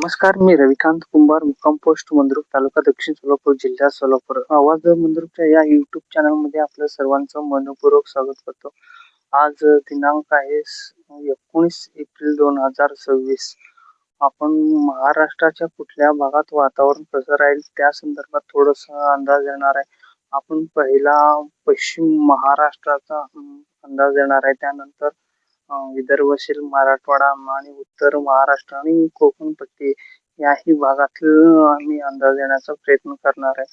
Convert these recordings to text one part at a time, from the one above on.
नमस्कार, मी रविकांत कुंभार, मुक्काम पोस्ट मंद्रुप, तालुका दक्षिण सोलापूर, जिल्हा सोलापूर. आवाज मंद्रुपच्या या युट्यूब चॅनलमध्ये आपलं सर्वांचं मनपूर्वक स्वागत करतो. आज दिनांक आहे 19 एप्रिल 2026. आपण महाराष्ट्राच्या कुठल्या भागात वातावरण कसं राहील त्या संदर्भात थोडासा अंदाज देणार आहे. आपण पहिला पश्चिम महाराष्ट्राचा अंदाज देणार आहे. त्यानंतर विदर्भ असेल, मराठवाडा आणि उत्तर महाराष्ट्र आणि कोकण पट्टी याही भागातील आम्ही अंदाज देण्याचा प्रयत्न करणार आहे.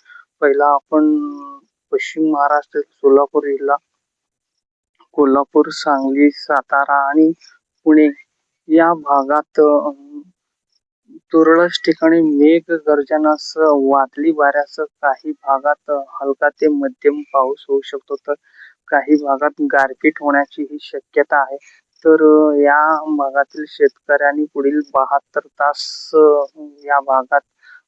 पहिला आपण पश्चिम महाराष्ट्र, सोलापूर जिल्हा, कोल्हापूर, सांगली, सातारा आणि पुणे या भागात तुरळक ठिकाणी मेघगर्जनासह वादळी वाऱ्यासह काही भागात हलका ते मध्यम पाऊस होऊ शकतो, तर काही भागात गारपीट होण्याची ही शक्यता आहे. तर या भागातील शेतकऱ्यांनी पुढील 72 तास या भागात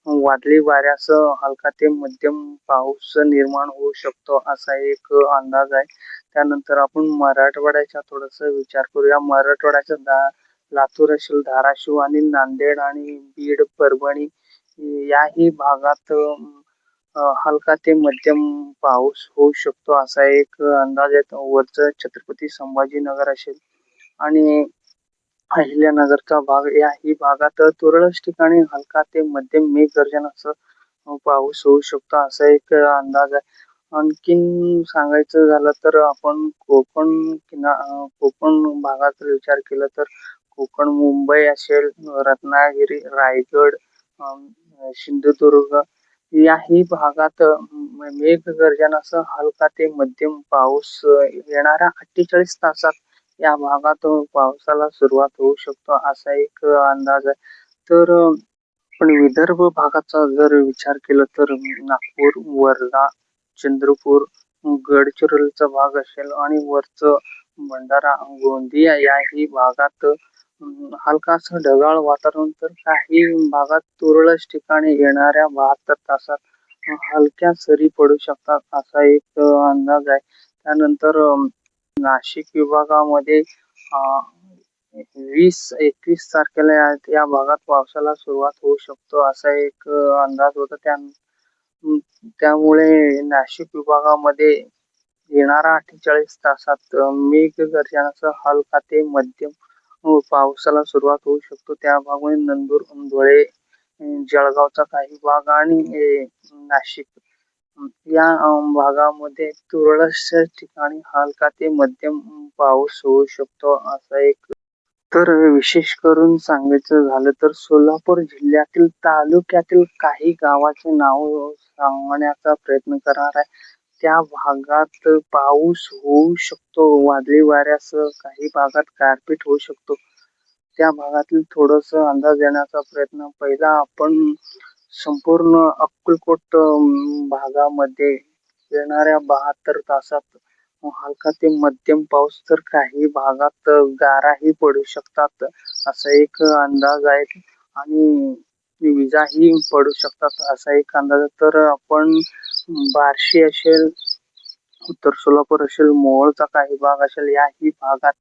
वादळी वाऱ्यासह हलका ते मध्यम पाऊस निर्माण होऊ शकतो असा एक अंदाज आहे. त्यानंतर आपण मराठवाड्याचा थोडासा विचार करूया. मराठवाड्याच्या लातूर असेल, धाराशिव आणि नांदेड आणि बीड, परभणी याही भागात हलका ते मध्यम पाऊस होऊ शकतो असा एक अंदाज आहे. वरचं छत्रपती संभाजीनगर असेल आणि अहिल्यानगरचा भाग याही भागात तुरळक ठिकाणी हलका ते मध्यम मेघगर्जनासह पाऊस होऊ शकतो असा एक अंदाज आहे. आणखीन सांगायचं झालं तर आपण कोकण भागाचा विचार केला तर कोकण, मुंबई असेल, रत्नागिरी, रायगड, सिंधुदुर्ग याही भागात मेघगर्जनासह हलका ते मध्यम पाऊस येणाऱ्या 48 तासात या भागात पावसाला सुरुवात होऊ शकतो असा एक अंदाज आहे. तर पण विदर्भ भागाचा जर विचार केला तर नागपूर, वर्धा, चंद्रपूर, गडचिरोलीचा भाग असेल आणि वरचं भंडारा, गोंदिया याही भागात हलकासं ढगाळ वातावरण, तर काही भागात तुरळक ठिकाणी येणाऱ्या 72 तासात हलक्या सरी पडू शकतात असा एक अंदाज आहे. त्यानंतर नाशिक विभागामध्ये 20-21 तारखेला या भागात पावसाला सुरुवात होऊ शकतो असा एक अंदाज होता. त्यामुळे नाशिक विभागामध्ये येणाऱ्या 48 तासात मेघगर्जनासह हलका ते मध्यम पावसाला सुरुवात होऊ शकतो. त्या भागामध्ये नंदूर, धुळे, जळगावचा काही भाग आणि नाशिक या भागामध्ये तुरळक ठिकाणी हलका ते मध्यम पाऊस होऊ शकतो असा एक. तर विशेष करून सांगायचं झालं तर सोलापूर जिल्ह्यातील तालुक्यातील काही गावाचे नाव सांगण्याचा प्रयत्न करणार आहे. त्या भागात पाऊस होऊ शकतो, वादळी वाऱ्यासह काही भागात गारपीट होऊ शकतो. त्या भागातील थोडस अंदाज देण्याचा प्रयत्न. पहिला आपण संपूर्ण अक्कलकोट भागामध्ये येणाऱ्या 72 तासात हलका ते मध्यम पाऊस, तर काही भागात गाराही पडू शकतात असा एक अंदाज आहे आणि विजाही पडू शकतात असा एक अंदाज. तर आपण बार्शी असेल, उत्तर सोलापूर असेल, मोहोळचा काही भाग असेल याही भागात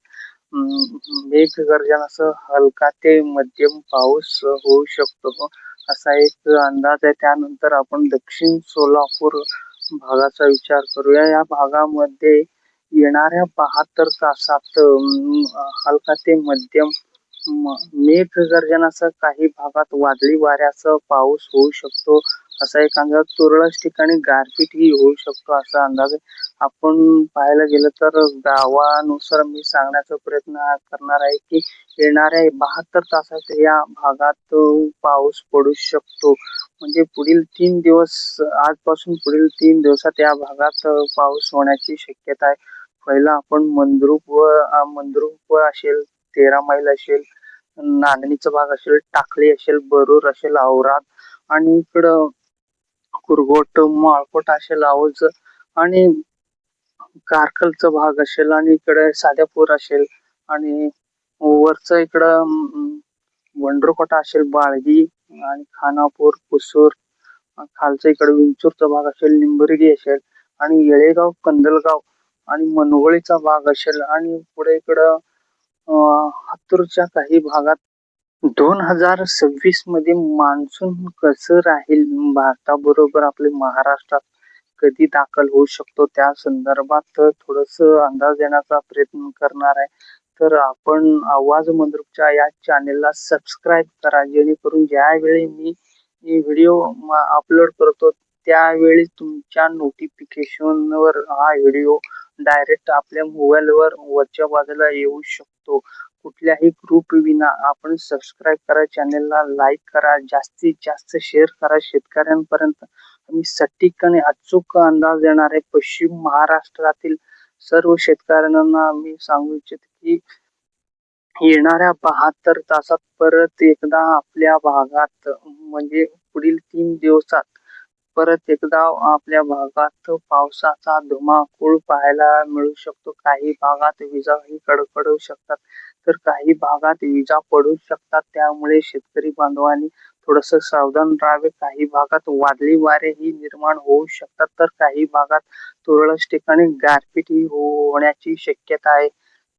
मेघगर्जनासह हलका ते मध्यम पाऊस होऊ शकतो असा एक अंदाज आहे. त्यानंतर आपण दक्षिण सोलापूर भागाचा विचार करूया. या भागामध्ये येणाऱ्या 72 तासात हलका ते मध्यम मेघगर्जनासह काही भागात वादळी वाऱ्यासह पाऊस होऊ शकतो असा एक अंदाज. तुरळक ठिकाणी गारपीटही होऊ शकतो असा अंदाज आहे. आपण पाहायला गेलं तर गावानुसार मी सांगण्याचा प्रयत्न करणार आहे की येणाऱ्या 72 तासात या भागात पाऊस पडू शकतो. म्हणजे पुढील 3 दिवस, आजपासून पुढील 3 दिवसात या भागात पाऊस होण्याची शक्यता आहे. पहिला आपण मंद्रुप असेल, 13 मैल असेल, नांदणीचा भाग असेल, टाकळी असेल, बरूर असेल, औराद आणि इकडं कुरगोट, माळकोट असेल, आवज आणि कारकलचा भाग असेल आणि इकडे साध्यापूर असेल आणि वरचं इकडं वंड्रकोटा असेल, बाळगी आणि खानापूर, कुसूर, खालचा इकडे विंचूरचा भाग असेल, निंबर्गी असेल आणि येळेगाव, कंदलगाव आणि मनगोळीचा भाग असेल आणि पुढे इकडं हातूरच्या काही भागात 2026 मध्ये मान्सून कसं राहील, भारताबरोबर आपले महाराष्ट्रात कधी दाखल होऊ शकतो, त्या संदर्भात थोडस अंदाज देण्याचा प्रयत्न करणार आहे. तर आपण आवाज मंद्रुपच्या या चॅनेलला सबस्क्राईब करा, जेणेकरून ज्यावेळी मी व्हिडिओ अपलोड करतो त्यावेळी तुमच्या नोटिफिकेशनवर हा व्हिडिओ डायरेक्ट आपल्या मोबाईलवर वरच्या बाजूला येऊ शकतो. कुठल्याही ग्रुप विना आपण सबस्क्राईब करा, चॅनेलला लाईक करा, जास्तीत जास्त शेअर करा. शेतकऱ्यांपर्यंत आम्ही सटीक आणि अचूक अंदाज देणार आहे. पश्चिम महाराष्ट्रातील सर्व शेतकऱ्यांना मी सांगू इच्छितो की येणाऱ्या 72 तासात परत एकदा आपल्या भागात, म्हणजे पुढील 3 दिवसात परत एकदा आपल्या भागात पावसाचा धुमाकूळ पाहायला मिळू शकतो. काही भागात विजाही कडकडू शकतात, तर काही भागात विजा पडू शकतात. त्यामुळे शेतकरी बांधवांनी थोडस सावधान राहावे. काही भागात वादळी वारेही निर्माण होऊ शकतात, तर काही भागात तुरळक ठिकाणी गारपीटही होण्याची शक्यता आहे.